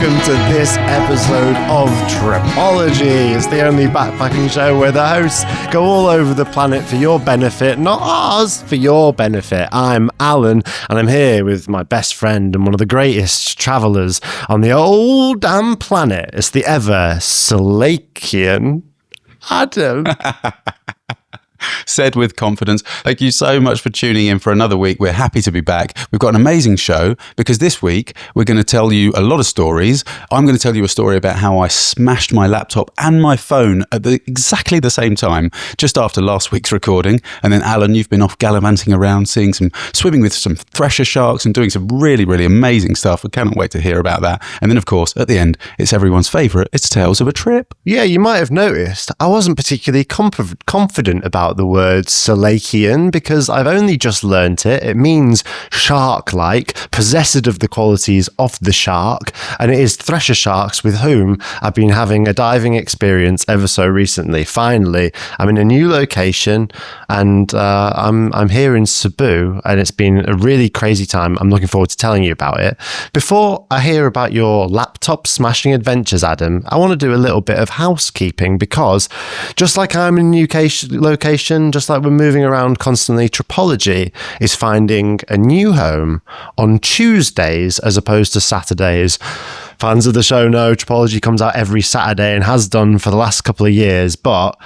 welcome to this episode of Tripology. It's the only backpacking show where the hosts go all over the planet for your benefit, not ours, for your benefit. I'm Alun, and I'm here with my best friend and one of the greatest travellers on the old damn planet. It's the ever Salakian Adam. Said with confidence. Thank you so much for tuning in for another week. We're happy to be back. We've got an amazing show because this week we're going to tell you a lot of stories. I'm going to tell you a story about how I smashed my laptop and my phone at exactly the same time just after last week's recording. And then Alan, you've been off gallivanting around, swimming with some Thresher Sharks and doing some really, really amazing stuff. I cannot wait to hear about that. And then, of course, at the end, it's everyone's favourite. It's Tales of a Trip. Yeah, you might have noticed I wasn't particularly confident about the word Salakian because I've only just learnt it. It means shark-like, possessed of the qualities of the shark, and it is Thresher Sharks with whom I've been having a diving experience ever so recently. Finally, I'm in a new location and I'm here in Cebu, and it's been a really crazy time. I'm looking forward to telling you about it. Before I hear about your laptop smashing adventures, Adam, I want to do a little bit of housekeeping because just like I'm in a new location, just like we're moving around constantly, Tripology is finding a new home on Tuesdays as opposed to Saturdays. Fans of the show know Tripology comes out every Saturday and has done for the last couple of years, but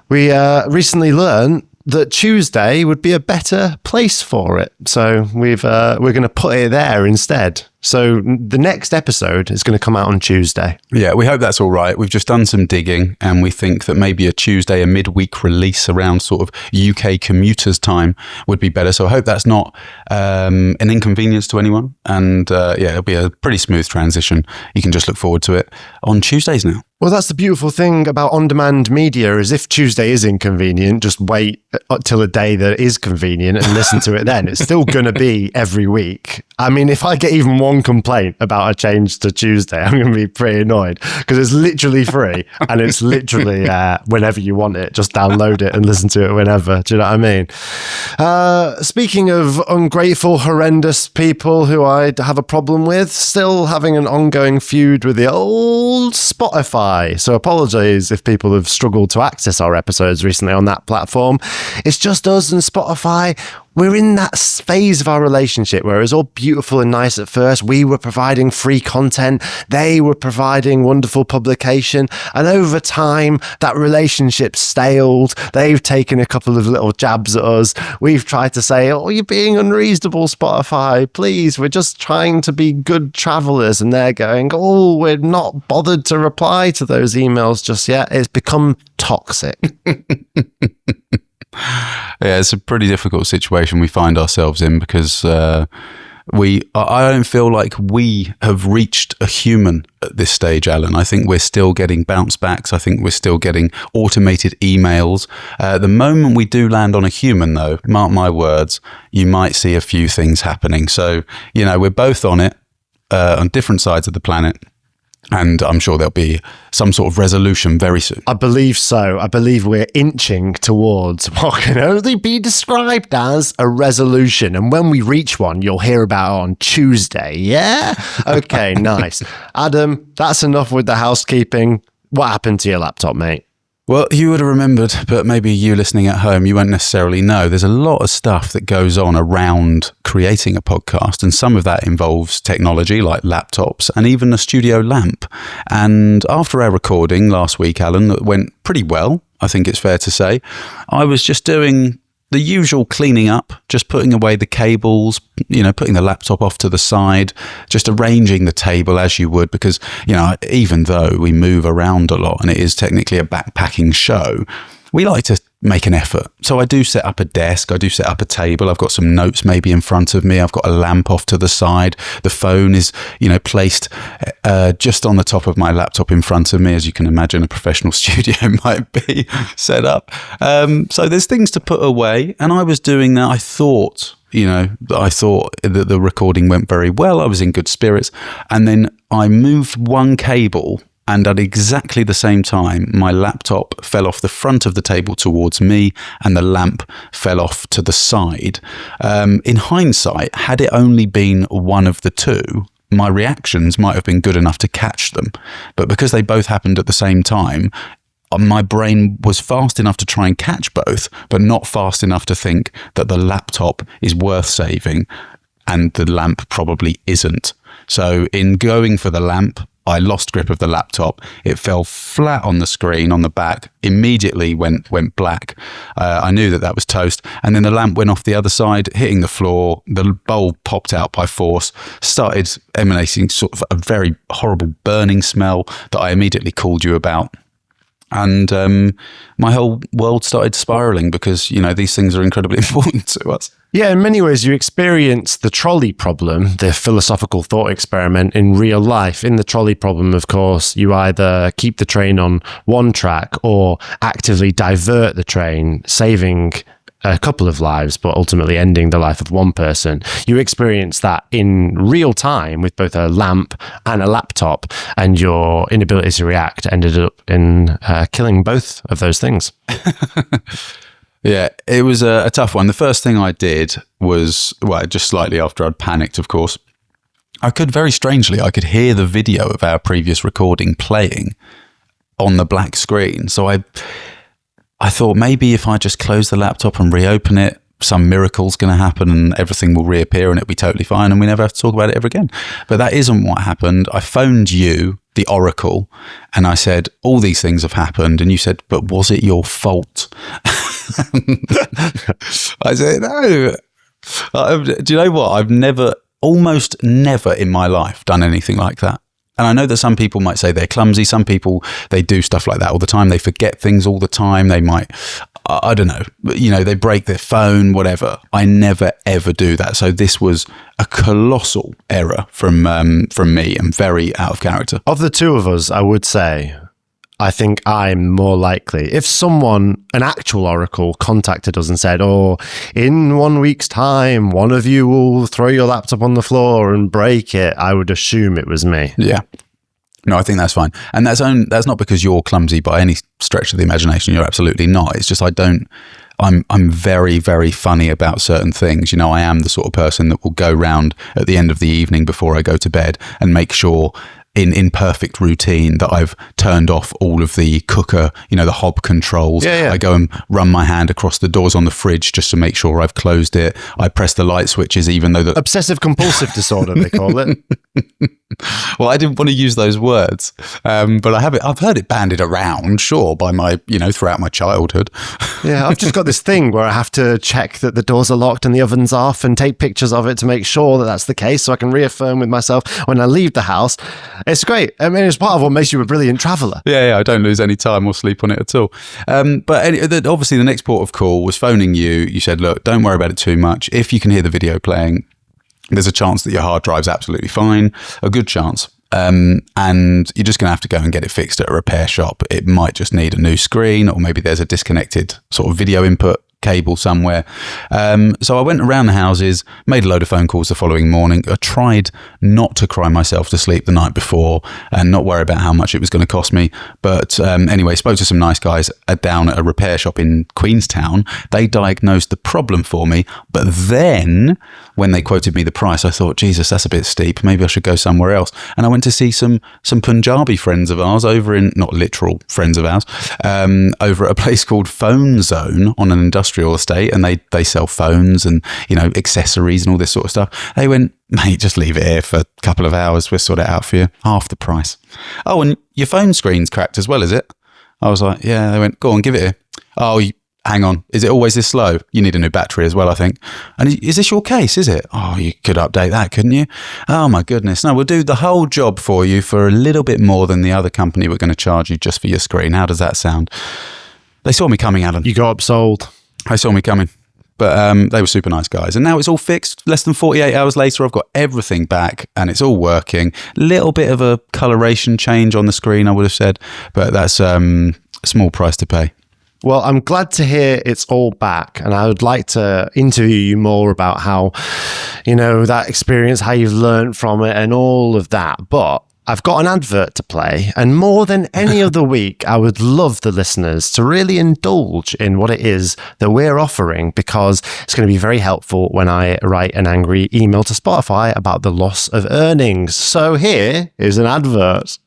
we recently learned that Tuesday would be a better place for it. So we're going to put it there instead. So the next episode is going to come out on Tuesday. Yeah, we hope that's all right. We've just done some digging and we think that maybe a Tuesday, a midweek release around sort of UK commuters time would be better. So I hope that's not an inconvenience to anyone. And it'll be a pretty smooth transition. You can just look forward to it on Tuesdays now. Well, that's the beautiful thing about on-demand media is if Tuesday is inconvenient, just wait till a day that is convenient and listen to it then. It's still going to be every week. I mean, if I get even one complaint about a change to Tuesday, I'm going to be pretty annoyed because it's literally free and it's literally whenever you want it. Just download it and listen to it whenever. Do you know what I mean? Speaking of ungrateful, horrendous people who I have a problem with, still having an ongoing feud with the old Spotify. So apologies if people have struggled to access our episodes recently on that platform. It's just us and Spotify. We're in that phase of our relationship where it was all beautiful and nice at first. We were providing free content. They were providing wonderful publication. And over time, that relationship staled. They've taken a couple of little jabs at us. We've tried to say, oh, you're being unreasonable, Spotify. Please, we're just trying to be good travelers. And they're going, oh, we're not bothered to reply to those emails just yet. It's become toxic. Yeah, it's a pretty difficult situation we find ourselves in because I don't feel like we have reached a human at this stage, Alan. I think we're still getting bounce backs. I think we're still getting automated emails. The moment we do land on a human, though, mark my words, you might see a few things happening. So, we're both on it on different sides of the planet. And I'm sure there'll be some sort of resolution very soon. I believe so. I believe we're inching towards what can only be described as a resolution. And when we reach one, you'll hear about it on Tuesday. Yeah? Okay, nice. Adam, that's enough with the housekeeping. What happened to your laptop, mate? Well, you would have remembered, but maybe you listening at home, you won't necessarily know. There's a lot of stuff that goes on around creating a podcast, and some of that involves technology like laptops and even a studio lamp. And after our recording last week, Alan, that went pretty well, I think it's fair to say, I was just doing the usual cleaning up, just putting away the cables, putting the laptop off to the side, just arranging the table as you would, because, even though we move around a lot and it is technically a backpacking show, we like to make an effort. So I do set up a desk, I do set up a table, I've got some notes maybe in front of me, I've got a lamp off to the side, the phone is, placed just on the top of my laptop in front of me, as you can imagine a professional studio might be set up. So there's things to put away, and I was doing that. I thought that the recording went very well, I was in good spirits, and then I moved one cable. And at exactly the same time, my laptop fell off the front of the table towards me and the lamp fell off to the side. In hindsight, had it only been one of the two, my reactions might have been good enough to catch them. But because they both happened at the same time, my brain was fast enough to try and catch both, but not fast enough to think that the laptop is worth saving and the lamp probably isn't. So in going for the lamp, I lost grip of the laptop. It fell flat on the screen on the back, immediately went black. I knew that was toast. And then the lamp went off the other side, hitting the floor. The bulb popped out by force, started emanating sort of a very horrible burning smell that I immediately called you about. And my whole world started spiraling because, these things are incredibly important to us. Yeah, in many ways, you experience the trolley problem, the philosophical thought experiment, in real life. In the trolley problem, of course, you either keep the train on one track or actively divert the train, saving a couple of lives, but ultimately ending the life of one person. You experience that in real time with both a lamp and a laptop, and your inability to react ended up in killing both of those things. Yeah, it was a tough one. The first thing I did was, just slightly after I'd panicked, of course, I could hear the video of our previous recording playing on the black screen. So I thought maybe if I just close the laptop and reopen it, some miracle's going to happen and everything will reappear and it'll be totally fine and we never have to talk about it ever again. But that isn't what happened. I phoned you, the Oracle, and I said, all these things have happened. And you said, but was it your fault? I said, no. Do you know what? I've almost never in my life done anything like that. And I know that some people might say they're clumsy. Some people, they do stuff like that all the time. They forget things all the time. They might, I don't know, they break their phone, whatever. I never, ever do that. So this was a colossal error from me and very out of character. Of the two of us, I would say, I think I'm more likely. If someone, an actual Oracle, contacted us and said, in 1 week's time, one of you will throw your laptop on the floor and break it, I would assume it was me. Yeah. No, I think that's fine. And that's not because you're clumsy by any stretch of the imagination. You're absolutely not. It's just I'm very, very funny about certain things. I am the sort of person that will go round at the end of the evening before I go to bed and make sure in perfect routine that I've turned off all of the cooker, the hob controls. Yeah. I go and run my hand across the doors on the fridge just to make sure I've closed it. I press the light switches even though obsessive compulsive disorder, they call it. Well, I didn't want to use those words, but I've heard it bandied around, sure, by my, throughout my childhood. Yeah, I've just got this thing where I have to check that the doors are locked and the oven's off and take pictures of it to make sure that that's the case so I can reaffirm with myself when I leave the house. It's great. I mean, it's part of what makes you a brilliant traveller. Yeah, I don't lose any time or sleep on it at all. But obviously the next port of call was phoning you. You said, look, don't worry about it too much. If you can hear the video playing, there's a chance that your hard drive's absolutely fine, a good chance. And you're just going to have to go and get it fixed at a repair shop. It might just need a new screen, or maybe there's a disconnected sort of video input cable somewhere. So I went around the houses, made a load of phone calls the following morning. I tried not to cry myself to sleep the night before and not worry about how much it was going to cost me. But anyway, spoke to some nice guys down at a repair shop in Queenstown. They diagnosed the problem for me. But then when they quoted me the price, I thought, Jesus, that's a bit steep. Maybe I should go somewhere else. And I went to see some Punjabi friends of ours over in, not literal friends of ours, over at a place called Phone Zone on an industrial estate, and they sell phones and accessories and all this sort of stuff. They went, mate, just leave it here for a couple of hours, we'll sort it out for you, half the price. Oh, and your phone screen's cracked as well, is it? I was like, yeah. They went, go on, give it here. Oh, hang on, is it always this slow? You need a new battery as well, I think. And is this your case, is it? Oh, you could update that, couldn't you? Oh my goodness. No, we'll do the whole job for you for a little bit more than the other company we're going to charge you just for your screen. How does that sound? They saw me coming, Alun. You got upsold. They saw me coming, but they were super nice guys. And now it's all fixed. Less than 48 hours later, I've got everything back and it's all working. Little bit of a coloration change on the screen, I would have said, but that's a small price to pay. Well, I'm glad to hear it's all back, and I would like to interview you more about how, that experience, how you've learned from it and all of that. But I've got an advert to play, and more than any other week, I would love the listeners to really indulge in what it is that we're offering, because it's going to be very helpful when I write an angry email to Spotify about the loss of earnings. So here is an advert.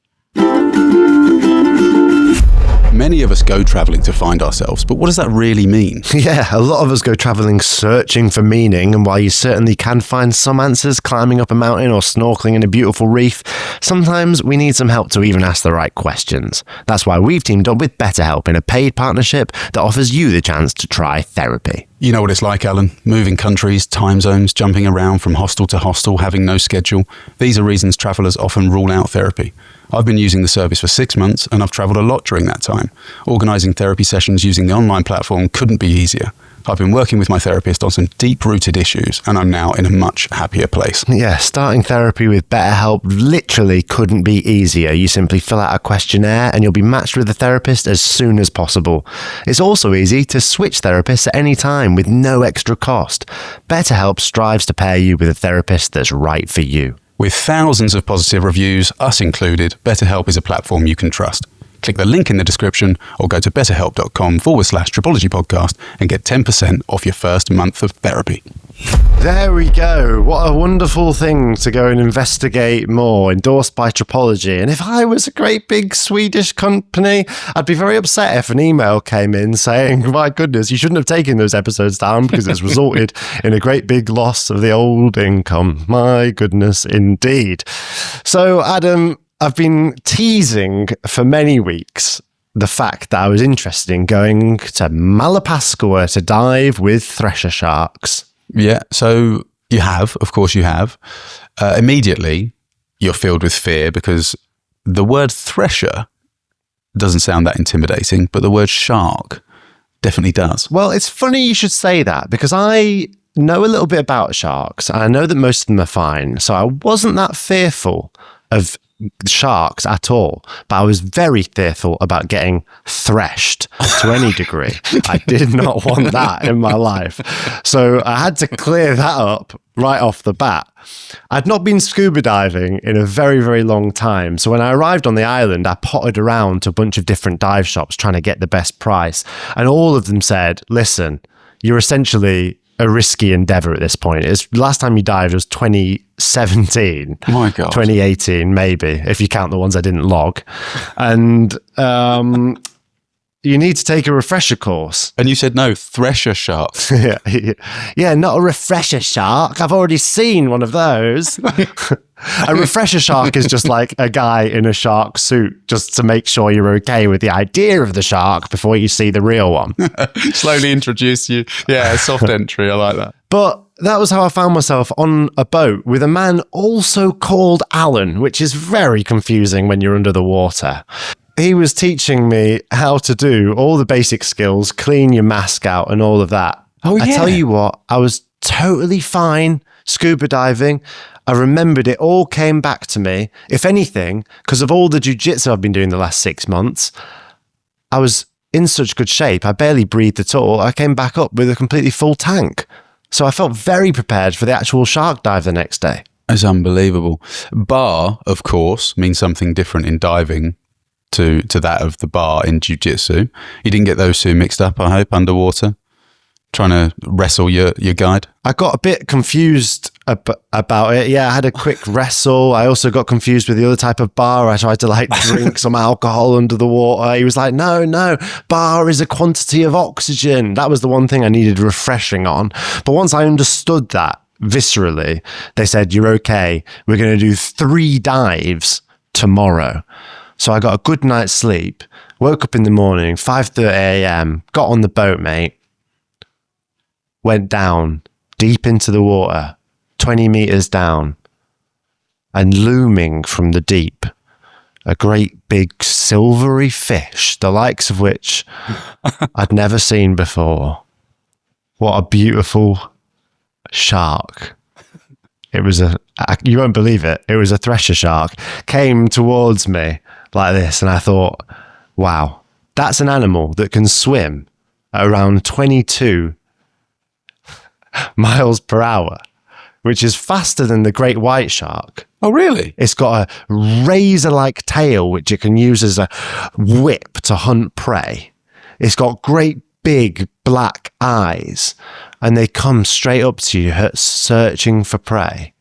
Many of us go travelling to find ourselves, but what does that really mean? Yeah, a lot of us go travelling searching for meaning, and while you certainly can find some answers climbing up a mountain or snorkeling in a beautiful reef, sometimes we need some help to even ask the right questions. That's why we've teamed up with BetterHelp in a paid partnership that offers you the chance to try therapy. You know what it's like, Alun. Moving countries, time zones, jumping around from hostel to hostel, having no schedule. These are reasons travellers often rule out therapy. I've been using the service for 6 months and I've travelled a lot during that time. Organising therapy sessions using the online platform couldn't be easier. I've been working with my therapist on some deep-rooted issues and I'm now in a much happier place. Yeah, starting therapy with BetterHelp literally couldn't be easier. You simply fill out a questionnaire and you'll be matched with a therapist as soon as possible. It's also easy to switch therapists at any time with no extra cost. BetterHelp strives to pair you with a therapist that's right for you. With thousands of positive reviews, us included, BetterHelp is a platform you can trust. Click the link in the description or go to betterhelp.com/Tripology podcast and get 10% off your first month of therapy. There we go. What a wonderful thing to go and investigate more, endorsed by Tripology. And if I was a great big Swedish company, I'd be very upset if an email came in saying, my goodness, you shouldn't have taken those episodes down because it's resulted in a great big loss of the old income. My goodness, indeed. So, Adam, I've been teasing for many weeks the fact that I was interested in going to Malapascua to dive with Thresher Sharks. Yeah, so you have, of course you have. Immediately, you're filled with fear because the word thresher doesn't sound that intimidating, but the word shark definitely does. Well, it's funny you should say that because I know a little bit about sharks and I know that most of them are fine. So I wasn't that fearful of sharks at all, but I was very fearful about getting threshed to any degree. I did not want that in my life. So I had to clear that up right off the bat. I'd not been scuba diving in a very, very long time. So when I arrived on the island, I potted around to a bunch of different dive shops trying to get the best price. And all of them said, listen, you're essentially a risky endeavor at this point. It's last time you dived was 2017. My God. 2018, maybe, if you count the ones I didn't log. And you need to take a refresher course. And you said no, Thresher Sharks. Yeah, not a refresher shark. I've already seen one of those. A refresher shark is just like a guy in a shark suit just to make sure you're okay with the idea of the shark before you see the real one. Slowly introduce you. Yeah, soft entry. I like that. But that was how I found myself on a boat with a man also called Alun, which is very confusing when you're under the water. He was teaching me how to do all the basic skills, clean your mask out and all of that. Oh, yeah. I tell you what, I was totally fine scuba diving. I remembered it all came back to me. If anything, because of all the jiu-jitsu I've been doing the last 6 months, I was in such good shape. I barely breathed at all. I came back up with a completely full tank. So I felt very prepared for the actual shark dive the next day. It's unbelievable. Bar, of course, means something different in diving to that of the bar in jiu-jitsu. You didn't get those two mixed up, I hope, underwater, trying to wrestle your guide? I got a bit confused about it. Yeah, I had a quick wrestle. I also got confused with the other type of bar. I tried to like drink some alcohol under the water. He was like, no, bar is a quantity of oxygen. That was the one thing I needed refreshing on. But once I understood that viscerally, they said, you're okay. We're going to do 3 dives tomorrow. So I got a good night's sleep, woke up in the morning, 5:30 a.m., got on the boat, mate, went down deep into the water, 20 meters down, and looming from the deep, a great big silvery fish, the likes of which I'd never seen before. What a beautiful shark. It was you won't believe it, it was a thresher shark, came towards me like this, and I thought, wow, that's an animal that can swim at around 22 miles per hour. which is faster than the great white shark. Oh, really? It's got a razor-like tail, which it can use as a whip to hunt prey. It's got great big black eyes, and they come straight up to you, searching for prey.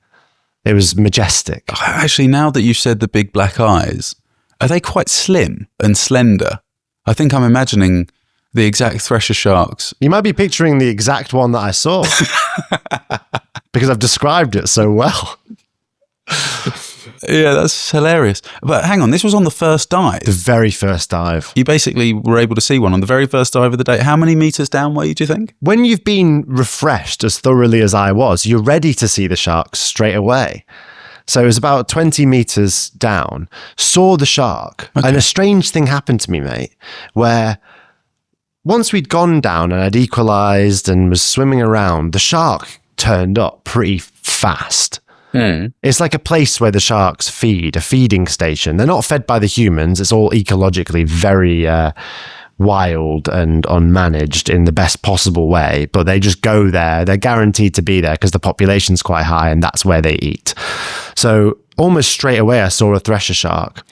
It was majestic. Actually, now that you said the big black eyes, are they quite slim and slender? I think I'm imagining the exact Thresher Sharks. You might be picturing the exact one that I saw because I've described it so well. Yeah, that's hilarious. But hang on, this was on the first dive. The very first dive. You basically were able to see one on the very first dive of the day. How many meters down were you, do you think? When you've been refreshed as thoroughly as I was, you're ready to see the sharks straight away. So it was about 20 meters down, saw the shark, and a strange thing happened to me, mate, where once we'd gone down and I'd equalized and was swimming around, the shark turned up pretty fast. It's like a place where the sharks feed, a feeding station. They're not fed by the humans. It's all ecologically very wild and unmanaged in the best possible way, but they just go there. They're guaranteed to be there because the population's quite high and that's where they eat. So almost straight away, I saw a thresher shark.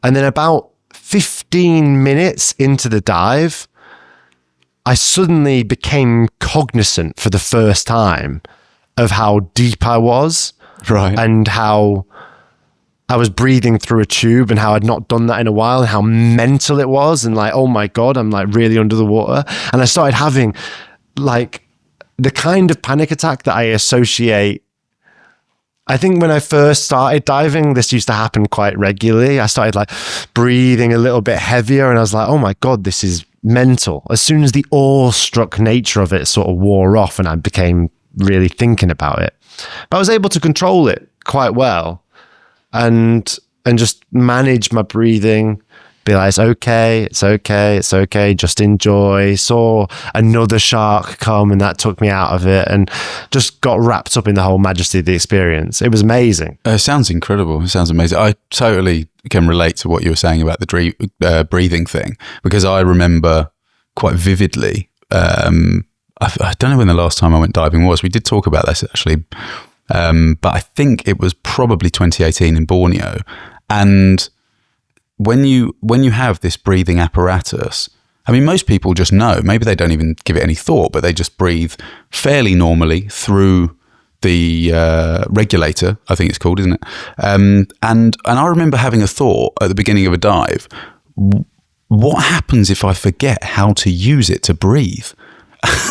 And then about 15 minutes into the dive, I suddenly became cognizant for the first time of how deep I was. Right. And how I was breathing through a tube and how I'd not done that in a while and how mental it was. And like, oh my God, I'm like really under the water. And I started having like the kind of panic attack that I associate. I think when I first started diving, this used to happen quite regularly. I started like breathing a little bit heavier and I was like, oh my God, this is mental. As soon as the awestruck nature of it sort of wore off and I became really thinking about it. But I was able to control it quite well and just manage my breathing, be like, it's okay, just enjoy. Saw another shark come and that took me out of it and just got wrapped up in the whole majesty of the experience. It was amazing. It sounds incredible. It sounds amazing. I totally can relate to what you were saying about the breathing thing because I remember quite vividly I don't know when the last time I went diving was. We did talk about this actually, but I think it was probably 2018 in Borneo. And when you have this breathing apparatus, I mean, most people just know. Maybe they don't even give it any thought, but they just breathe fairly normally through the regulator, I think it's called, isn't it? And I remember having a thought at the beginning of a dive. What happens if I forget how to use it to breathe?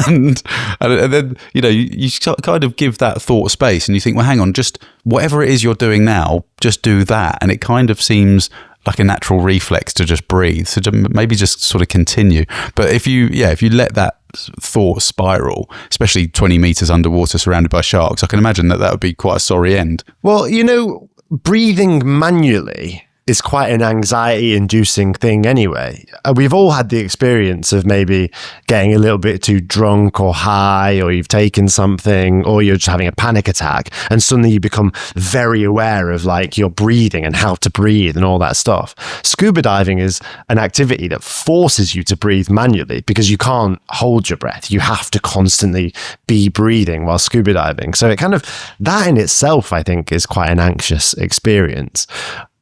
And then, you know, you kind of give that thought space and you think, well, hang on, just whatever it is you're doing now, just do that. And it kind of seems like a natural reflex to just breathe. So maybe just sort of continue. But if you let that thought spiral, especially 20 meters underwater surrounded by sharks, I can imagine that would be quite a sorry end. Well, you know, breathing manually is quite an anxiety-inducing thing anyway. We've all had the experience of maybe getting a little bit too drunk or high, or you've taken something, or you're just having a panic attack, and suddenly you become very aware of like your breathing and how to breathe and all that stuff. Scuba diving is an activity that forces you to breathe manually because you can't hold your breath. You have to constantly be breathing while scuba diving. So it kind of, that in itself, I think, is quite an anxious experience.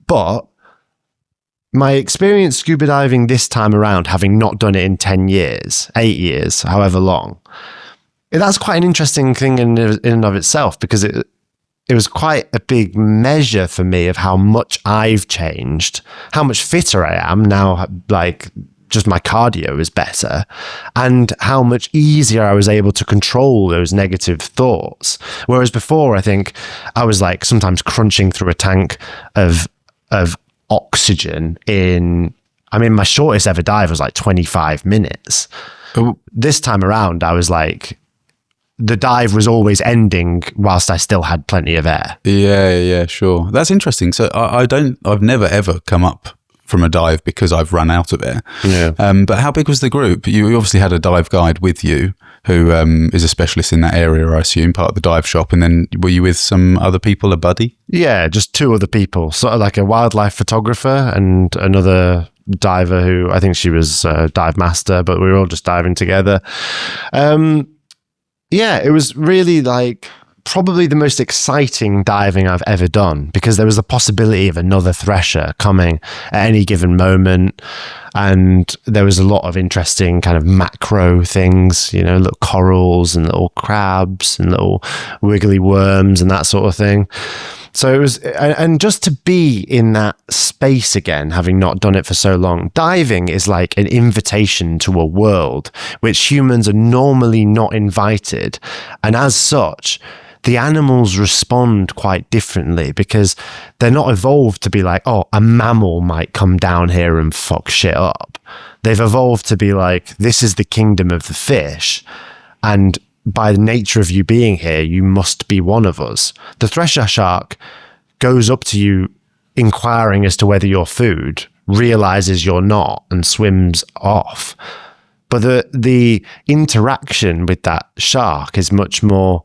But my experience scuba diving this time around, having not done it in 10 years, 8 years, however long, that's quite an interesting thing in and of itself because it was quite a big measure for me of how much I've changed, how much fitter I am now, like just my cardio is better, and how much easier I was able to control those negative thoughts. Whereas before, I think I was like sometimes crunching through a tank of oxygen my shortest ever dive was like 25 minutes. This time around, I was like, the dive was always ending whilst I still had plenty of air. Yeah, sure. That's interesting. So I've never ever come up from a dive because I've run out of air. Yeah. But how big was the group? You obviously had a dive guide with you who is a specialist in that area, I assume, part of the dive shop. And then were you with some other people, a buddy? Yeah, just two other people, sort of like a wildlife photographer and another diver who I think she was a dive master, but we were all just diving together. Yeah, it was really like probably the most exciting diving I've ever done, because there was the possibility of another thresher coming at any given moment. And there was a lot of interesting kind of macro things, you know, little corals and little crabs and little wiggly worms and that sort of thing. So it was, and just to be in that space again, having not done it for so long, diving is like an invitation to a world which humans are normally not invited. And as such, the animals respond quite differently, because they're not evolved to be like, oh, a mammal might come down here and fuck shit up. They've evolved to be like, this is the kingdom of the fish, and by the nature of you being here, you must be one of us. The thresher shark goes up to you inquiring as to whether you're food, realizes you're not, and swims off. But the interaction with that shark is much more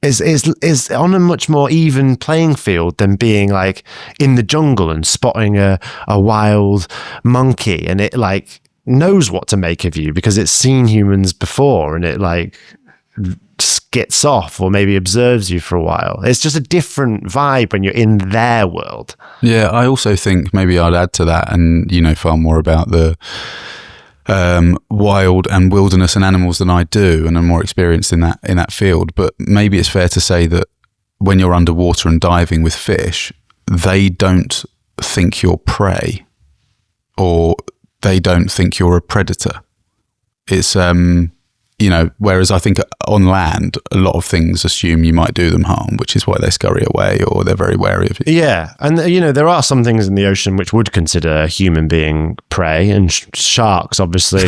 is on a much more even playing field than being like in the jungle and spotting a wild monkey, and it like knows what to make of you because it's seen humans before, and it like skits off or maybe observes you for a while. It's just a different vibe when you're in their world. Yeah, I also think maybe I'd add to that, and you know far more about the wild and wilderness and animals than I do, and I'm more experienced in that field. But maybe it's fair to say that when you're underwater and diving with fish, they don't think you're prey, or they don't think you're a predator. It's you know, whereas I think on land, a lot of things assume you might do them harm, which is why they scurry away or they're very wary of you. Yeah. And, you know, there are some things in the ocean which would consider a human being prey, and sharks, obviously,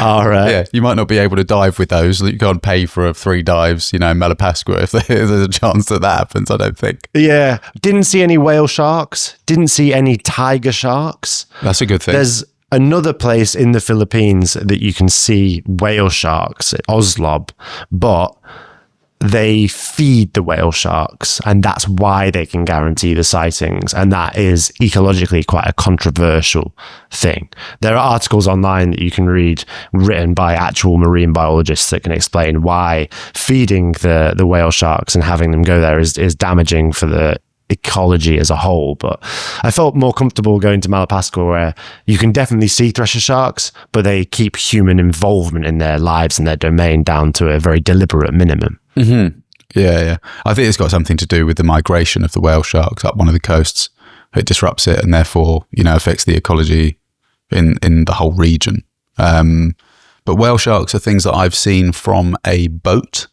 are... yeah, you might not be able to dive with those. You can't pay for 3 dives, you know, in Malapascua if there's a chance that happens, I don't think. Yeah. Didn't see any whale sharks. Didn't see any tiger sharks. That's a good thing. There's another place in the Philippines that you can see whale sharks, Oslob, but they feed the whale sharks, and that's why they can guarantee the sightings. And that is ecologically quite a controversial thing. There are articles online that you can read written by actual marine biologists that can explain why feeding the whale sharks and having them go there is damaging for the ecology as a whole. But I felt more comfortable going to Malapascua, where you can definitely see thresher sharks, but they keep human involvement in their lives and their domain down to a very deliberate minimum. Mm-hmm. Yeah. I think it's got something to do with the migration of the whale sharks up one of the coasts. It disrupts it, and therefore, you know, affects the ecology in the whole region. But whale sharks are things that I've seen from a boat.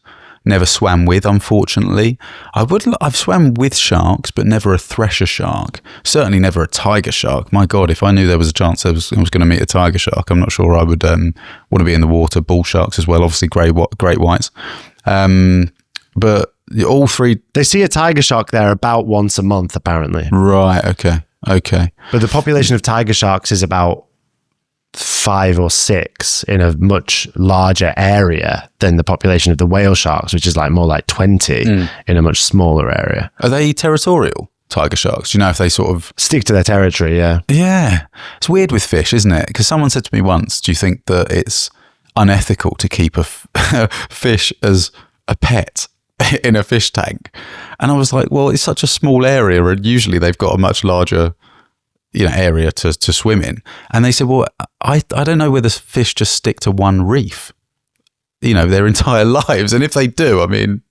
Never swam with, unfortunately. I've swam with sharks, but never a thresher shark. Certainly never a tiger shark. My God, if I knew there was a chance I was going to meet a tiger shark, I'm not sure I would want to be in the water. Bull sharks as well, obviously great whites. But all 3... They see a tiger shark there about once a month, apparently. Right, okay. But the population of tiger sharks is about 5 or 6 in a much larger area than the population of the whale sharks, which is like more like 20 in a much smaller area. Are they territorial, tiger sharks? Do you know if they sort of stick to their territory? Yeah. It's weird with fish, isn't it? Because someone said to me once, do you think that it's unethical to keep a fish as a pet in a fish tank? And I was like, well, it's such a small area, and usually they've got a much larger, you know, area to swim in. And they said, well, I don't know whether fish just stick to one reef, you know, their entire lives. And if they do, I mean,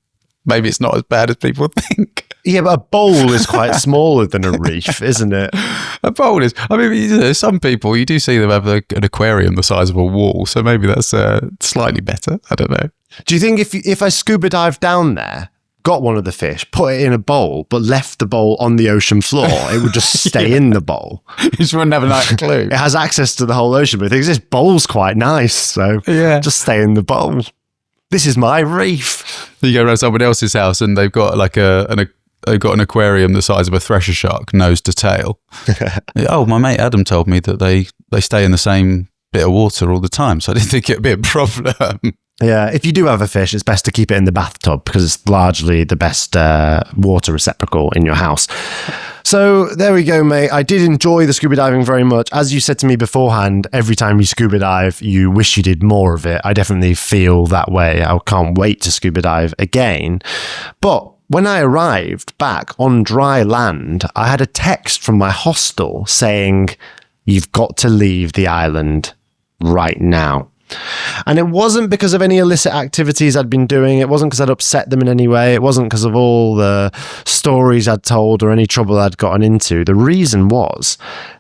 maybe it's not as bad as people think. Yeah, but a bowl is quite smaller than a reef, isn't it? A bowl is. I mean, you know, some people, you do see them have an aquarium the size of a wall. So maybe that's slightly better. I don't know. Do you think if I scuba dive down there, got one of the fish, put it in a bowl, but left the bowl on the ocean floor, it would just stay in the bowl? You just wouldn't have a clue. It has access to the whole ocean, but it thinks this bowl's quite nice, so just stay in the bowl. This is my reef. You go around someone else's house and they've got like they've got an aquarium the size of a thresher shark, nose to tail. Oh, my mate Adam told me that they stay in the same bit of water all the time, so I didn't think it'd be a problem. Yeah, if you do have a fish, it's best to keep it in the bathtub because it's largely the best water receptacle in your house. So there we go, mate. I did enjoy the scuba diving very much. As you said to me beforehand, every time you scuba dive, you wish you did more of it. I definitely feel that way. I can't wait to scuba dive again. But when I arrived back on dry land, I had a text from my hostel saying, "You've got to leave the island right now." And it wasn't because of any illicit activities I'd been doing. It wasn't because I'd upset them in any way. It wasn't because of all the stories I'd told or any trouble I'd gotten into. The reason was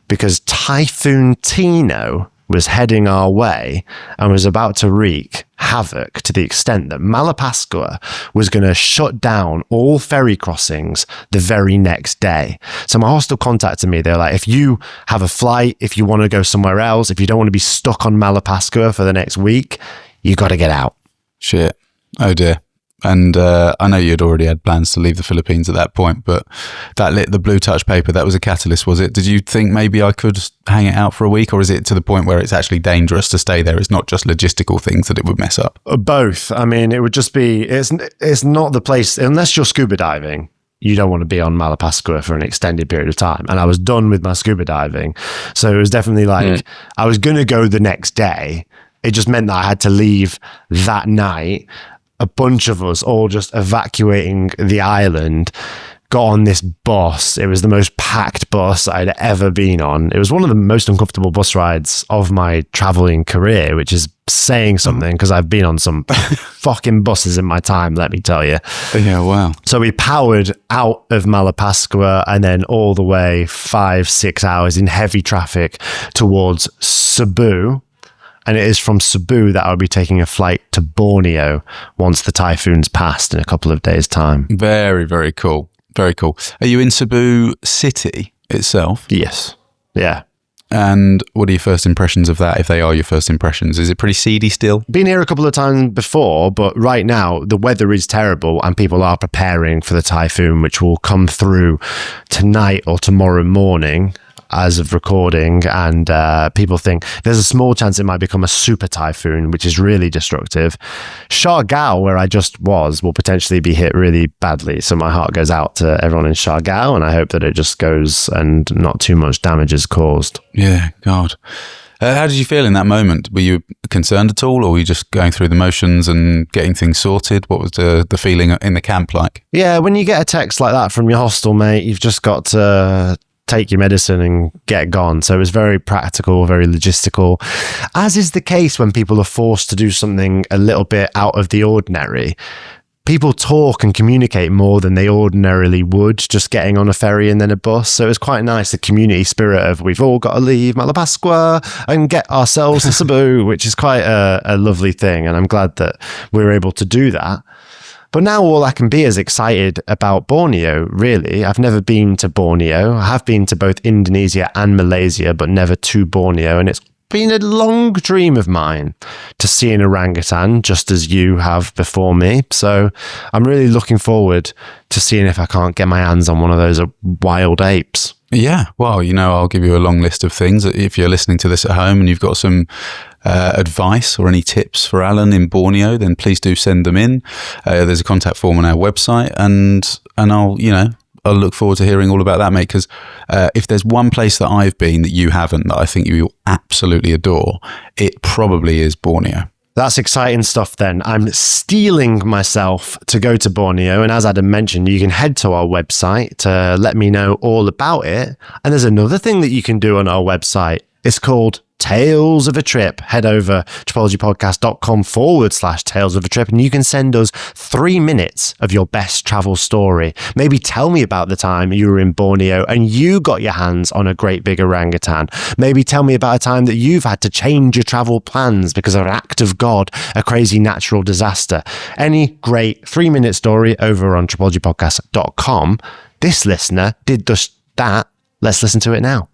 because Typhoon Tino was heading our way and was about to wreak havoc to the extent that Malapascua was going to shut down all ferry crossings the very next day. So my hostel contacted me. They're like, if you have a flight, if you want to go somewhere else, if you don't want to be stuck on Malapascua for the next week, you got to get out. Shit. Oh dear. And I know you'd already had plans to leave the Philippines at that point, but that lit the blue touch paper. That was a catalyst, was it? Did you think maybe I could hang it out for a week, or is it to the point where it's actually dangerous to stay there? It's not just logistical things that it would mess up? Both. I mean, it would just be, it's not the place, unless you're scuba diving, you don't want to be on Malapascua for an extended period of time. And I was done with my scuba diving. So it was definitely like, I was going to go the next day. It just meant that I had to leave that night. A bunch of us all just evacuating the island, got on this bus. It was the most packed bus I'd ever been on. It was one of the most uncomfortable bus rides of my traveling career, which is saying something because I've been on some fucking buses in my time, let me tell you. Yeah, wow. So we powered out of Malapascua and then all the way 5-6 hours in heavy traffic towards Cebu. And it is from Cebu that I'll be taking a flight to Borneo once the typhoon's passed in a couple of days' time. Very, very cool. Very cool. Are you in Cebu city itself? Yes. Yeah. And what are your first impressions of that, if they are your first impressions? Is it pretty seedy still? Been here a couple of times before, but right now the weather is terrible and people are preparing for the typhoon, which will come through tonight or tomorrow morning as of recording, and people think there's a small chance it might become a super typhoon, which is really destructive. Siargao, where I just was, will potentially be hit really badly, so my heart goes out to everyone in Siargao, and I hope that it just goes and not too much damage is caused. Yeah, God. How did you feel in that moment? Were you concerned at all, or were you just going through the motions and getting things sorted? What was the feeling in the camp like? Yeah, when you get a text like that from your hostel mate, you've just got to take your medicine and get gone. So it was very practical, very logistical, as is the case when people are forced to do something a little bit out of the ordinary. People talk and communicate more than they ordinarily would just getting on a ferry and then a bus. So it was quite nice, the community spirit of we've all got to leave Malapascua and get ourselves to Cebu, which is quite a lovely thing. And I'm glad that we were able to do that. But now all I can be is excited about Borneo, really. I've never been to Borneo. I have been to both Indonesia and Malaysia, but never to Borneo. And it's been a long dream of mine to see an orangutan, just as you have before me. So I'm really looking forward to seeing if I can't get my hands on one of those wild apes. Yeah, well, I'll give you a long list of things. If you're listening to this at home and you've got some advice or any tips for Alun in Borneo, then please do send them in. There's a contact form on our website, and I'll look forward to hearing all about that, mate, because if there's one place that I've been that you haven't, that I think you will absolutely adore, it probably is Borneo. That's exciting stuff then. I'm steeling myself to go to Borneo. And as Adam mentioned, you can head to our website to let me know all about it. And there's another thing that you can do on our website. It's called Tales of a Trip. Head over tripologypodcast.com/Tales of a Trip and you can send us 3 minutes of your best travel story. Maybe tell me about the time you were in Borneo and you got your hands on a great big orangutan. Maybe tell me about a time that you've had to change your travel plans because of an act of God, a crazy natural disaster. Any great 3-minute story over on tripologypodcast.com. This listener did just that. Let's listen to it now.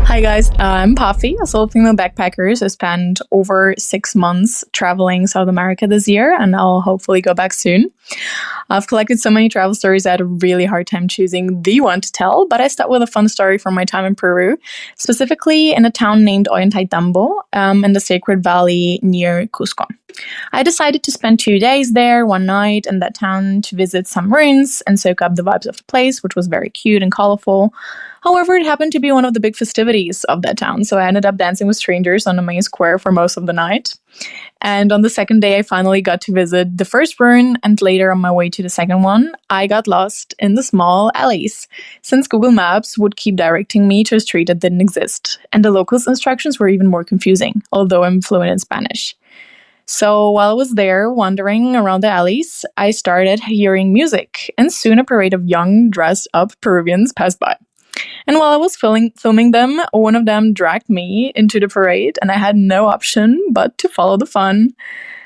Hi guys, I'm Pafi, a solo female backpacker who spent over 6 months traveling South America this year, and I'll hopefully go back soon. I've collected so many travel stories I had a really hard time choosing the one to tell, but I start with a fun story from my time in Peru, specifically in a town named Ollantaytambo in the Sacred Valley near Cusco. I decided to spend 2 days there, one night in that town to visit some ruins and soak up the vibes of the place, which was very cute and colorful. However, it happened to be one of the big festivities of that town, so I ended up dancing with strangers on the main square for most of the night. And on the second day, I finally got to visit the first ruin, and later on my way to the second one, I got lost in the small alleys, since Google Maps would keep directing me to a street that didn't exist, and the locals' instructions were even more confusing, although I'm fluent in Spanish. So while I was there wandering around the alleys, I started hearing music, and soon a parade of young, dressed-up Peruvians passed by. And while I was filming them, one of them dragged me into the parade, and I had no option but to follow the fun.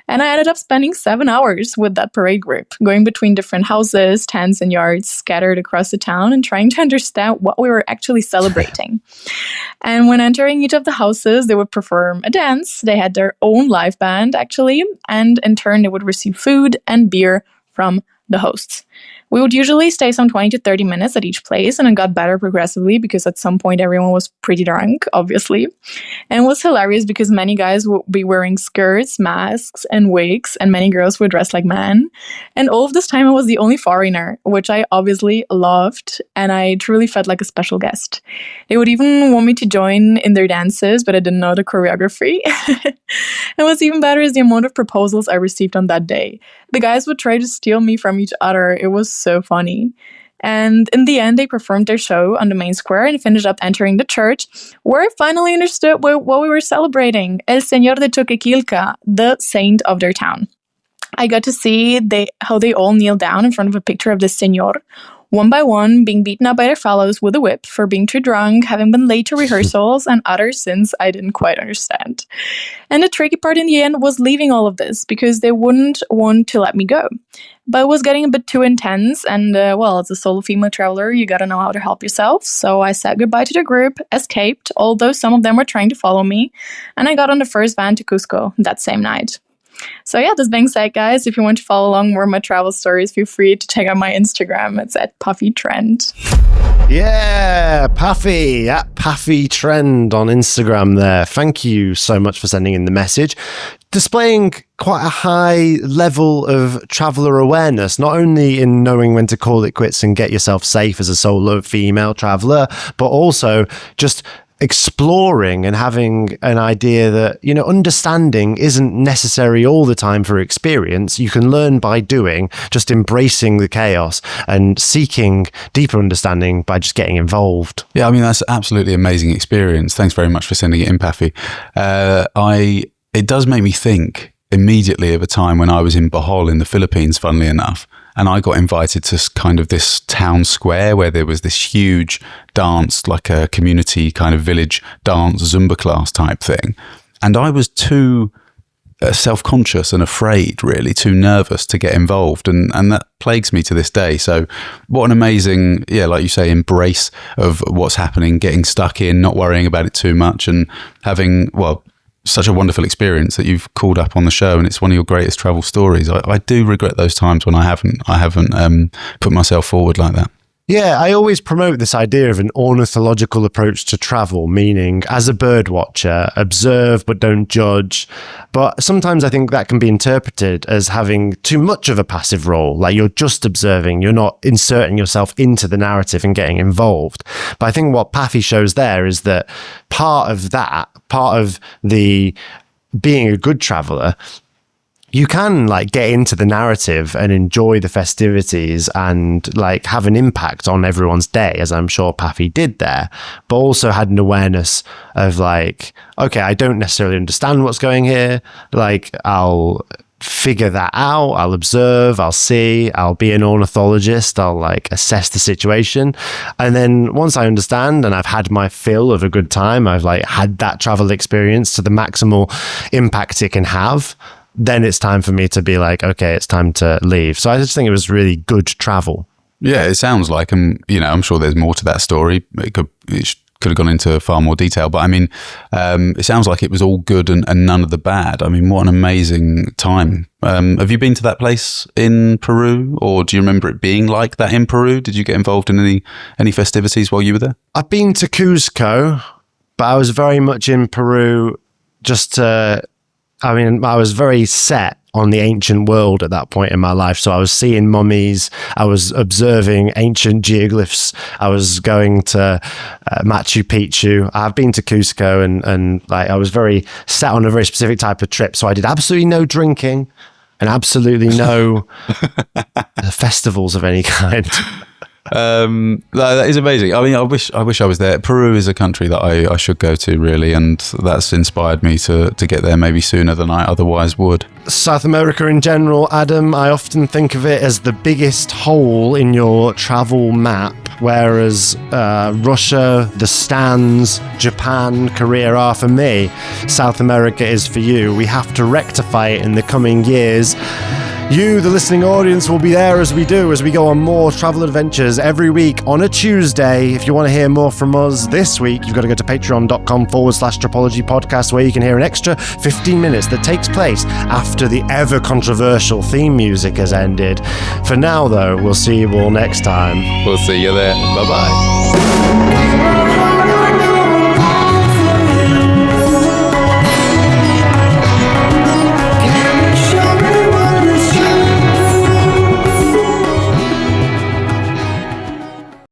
And I ended up spending 7 hours with that parade group, going between different houses, tents, and yards scattered across the town and trying to understand what we were actually celebrating. And when entering each of the houses, they would perform a dance. They had their own live band, actually, and in turn, they would receive food and beer from the hosts. We would usually stay some 20 to 30 minutes at each place, and it got better progressively because at some point everyone was pretty drunk, obviously. And it was hilarious because many guys would be wearing skirts, masks, and wigs, and many girls were dressed like men. And all of this time I was the only foreigner, which I obviously loved, and I truly felt like a special guest. They would even want me to join in their dances, but I didn't know the choreography. And what's even better is the amount of proposals I received on that day. The guys would try to steal me from each other. It was so funny. And in the end, they performed their show on the main square and finished up entering the church, where I finally understood what we were celebrating, El Señor de Choquequilca, the saint of their town. I got to see how they all kneel down in front of a picture of the Señor, one by one, being beaten up by their fellows with a whip for being too drunk, having been late to rehearsals, and other sins I didn't quite understand. And the tricky part in the end was leaving all of this, because they wouldn't want to let me go. But it was getting a bit too intense, and well, as a solo female traveler, you gotta know how to help yourself. So I said goodbye to the group, escaped, although some of them were trying to follow me, and I got on the first van to Cusco that same night. So yeah, this being said, guys, if you want to follow along more of my travel stories, feel free to check out my Instagram. It's at Pafi Trend. Yeah, Pafi, at Pafi Trend on Instagram there. Thank you so much for sending in the message. Displaying quite a high level of traveller awareness, not only in knowing when to call it quits and get yourself safe as a solo female traveller, but also just exploring and having an idea that, you know, understanding isn't necessary all the time for experience. You can learn by doing, just embracing the chaos and seeking deeper understanding by just getting involved. Yeah, I mean, that's absolutely amazing experience. Thanks very much for sending it in, Pafi. It does make me think immediately of a time when I was in Bohol in the Philippines, funnily enough. And I got invited to kind of this town square where there was this huge dance, like a community kind of village dance, Zumba class type thing. And I was too self-conscious and afraid, really, too nervous to get involved. And that plagues me to this day. So what an amazing, yeah, like you say, embrace of what's happening, getting stuck in, not worrying about it too much, and having, well, such a wonderful experience that you've called up on the show, and it's one of your greatest travel stories. I do regret those times when I haven't put myself forward like that. Yeah, I always promote this idea of an ornithological approach to travel, meaning as a bird watcher, observe but don't judge. But sometimes I think that can be interpreted as having too much of a passive role, like you're just observing, you're not inserting yourself into the narrative and getting involved. But I think what Pafi shows there is that part of the being a good traveler, you can like get into the narrative and enjoy the festivities and like have an impact on everyone's day, as I'm sure Pafi did there, but also had an awareness of like, okay, I don't necessarily understand what's going here. Like, I'll figure that out. I'll observe, I'll see, I'll be an ornithologist. I'll like assess the situation. And then once I understand and I've had my fill of a good time, I've like had that travel experience to the maximal impact it can have, then it's time for me to be like, okay, it's time to leave. So I just think it was really good travel. Yeah, it sounds like, and you know, I'm sure there's more to that story. It could have gone into far more detail, but I mean, it sounds like it was all good and none of the bad. I mean, what an amazing time. Have you been to that place in Peru, or do you remember it being like that in Peru? Did you get involved in any festivities while you were there? I've been to Cusco, but I was very much in Peru just to I mean, I was very set on the ancient world at that point in my life. So I was seeing mummies, I was observing ancient geoglyphs, I was going to Machu Picchu, I've been to Cusco, and like I was very set on a very specific type of trip. So I did absolutely no drinking and absolutely no festivals of any kind. That is amazing. I mean, I wish I was there. Peru is a country that I should go to, really, and that's inspired me to get there maybe sooner than I otherwise would. South America in general, Adam, I often think of it as the biggest hole in your travel map, whereas Russia, the stands, Japan, Korea are for me. South America is for you. We have to rectify it in the coming years. You, the listening audience, will be there as we go on more travel adventures every week on a Tuesday. If you want to hear more from us this week, you've got to go to patreon.com/Tripology podcast, where you can hear an extra 15 minutes that takes place after the ever controversial theme music has ended. For now, though, we'll see you all next time. We'll see you there. Bye-bye.